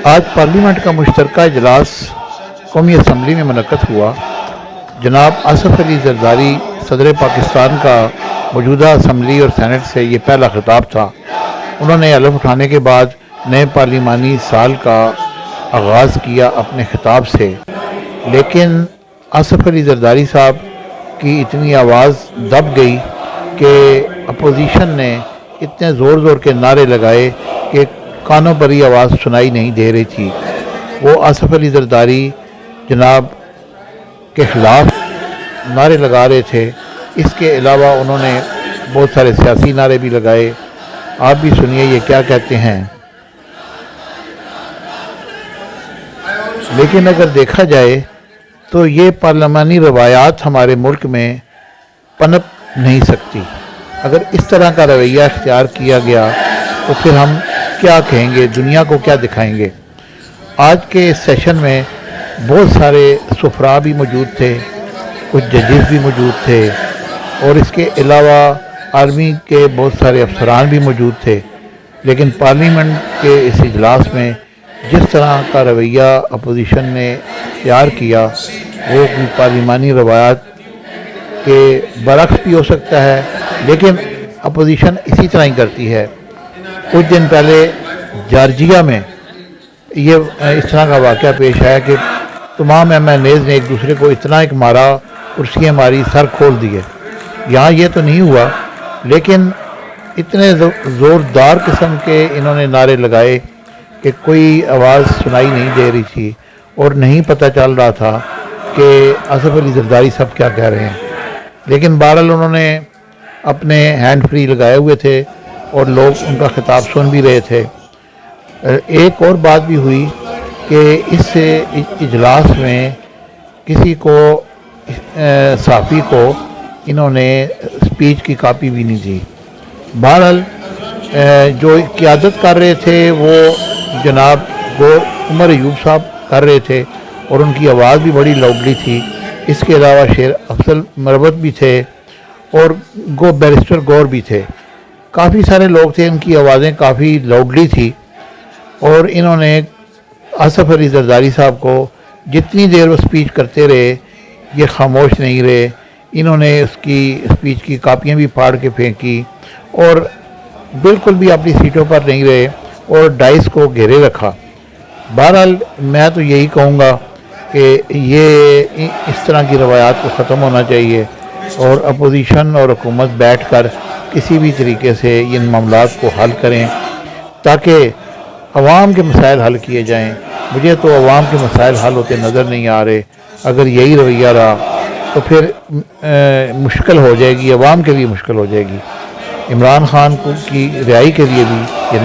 آج پارلیمنٹ کا مشترکہ اجلاس قومی اسمبلی میں منعقد ہوا۔ جناب آصف علی زرداری صدر پاکستان کا موجودہ اسمبلی اور سینٹ سے یہ پہلا خطاب تھا۔ انہوں نے حلف اٹھانے کے بعد نئے پارلیمانی سال کا آغاز کیا اپنے خطاب سے، لیکن آصف علی زرداری صاحب کی اتنی آواز دب گئی کہ اپوزیشن نے اتنے زور زور کے نعرے لگائے کہ کانوں پر ہی آواز سنائی نہیں دے رہی تھی۔ وہ آصف علی زرداری جناب کے خلاف نعرے لگا رہے تھے۔ اس کے علاوہ انہوں نے بہت سارے سیاسی نعرے بھی لگائے۔ آپ بھی سنیے یہ کیا کہتے ہیں۔ لیکن اگر دیکھا جائے تو یہ پارلیمانی روایات ہمارے ملک میں پنپ نہیں سکتی۔ اگر اس طرح کا رویہ اختیار کیا گیا تو پھر ہم کیا کہیں گے، دنیا کو کیا دکھائیں گے۔ آج کے اس سیشن میں بہت سارے سفراء بھی موجود تھے، کچھ ججز بھی موجود تھے، اور اس کے علاوہ آرمی کے بہت سارے افسران بھی موجود تھے۔ لیکن پارلیمنٹ کے اس اجلاس میں جس طرح کا رویہ اپوزیشن نے اختیار کیا وہ پارلیمانی روایات کے برعکس بھی ہو سکتا ہے، لیکن اپوزیشن اسی طرح ہی کرتی ہے۔ کچھ دن پہلے جارجیا میں یہ اس طرح کا واقعہ پیش آیا کہ تمام ایم این ایز نے ایک دوسرے کو اتنا ایک مارا، کرسیاں ماری، سر کھول دیے۔ یہاں یہ تو نہیں ہوا، لیکن اتنے زوردار قسم کے انہوں نے نعرے لگائے کہ کوئی آواز سنائی نہیں دے رہی تھی اور نہیں پتہ چل رہا تھا کہ آصف علی زرداری صاحب کیا کہہ رہے ہیں۔ لیکن بہرحال انہوں نے اپنے ہینڈ فری لگائے ہوئے تھے اور لوگ ان کا خطاب سن بھی رہے تھے۔ ایک اور بات بھی ہوئی کہ اس اجلاس میں کسی کو صحافی کو انہوں نے سپیچ کی کاپی بھی نہیں دی۔ بہرحال جو قیادت کر رہے تھے وہ جناب عمر ایوب صاحب کر رہے تھے اور ان کی آواز بھی بڑی لاؤڈلی تھی۔ اس کے علاوہ شیر افضل مربت بھی تھے اور بیرسٹر گور بھی تھے۔ کافی سارے لوگ تھے، ان کی آوازیں کافی لاؤڈلی تھی، اور انہوں نے آصف علی زرداری صاحب کو جتنی دیر وہ سپیچ کرتے رہے یہ خاموش نہیں رہے۔ انہوں نے اس کی سپیچ کی کاپیاں بھی پھاڑ کے پھینکی اور بالکل بھی اپنی سیٹوں پر نہیں رہے اور ڈائس کو گھیرے رکھا۔ بہرحال میں تو یہی کہوں گا کہ یہ اس طرح کی روایات کو ختم ہونا چاہیے اور اپوزیشن اور حکومت بیٹھ کر کسی بھی طریقے سے ان معاملات کو حل کریں تاکہ عوام کے مسائل حل کیے جائیں۔ مجھے تو عوام کے مسائل حل ہوتے نظر نہیں آ رہے۔ اگر یہی رویہ رہا تو پھر مشکل ہو جائے گی، عوام کے لیے مشکل ہو جائے گی۔ عمران خان کی رہائی کے لیے بھی یہ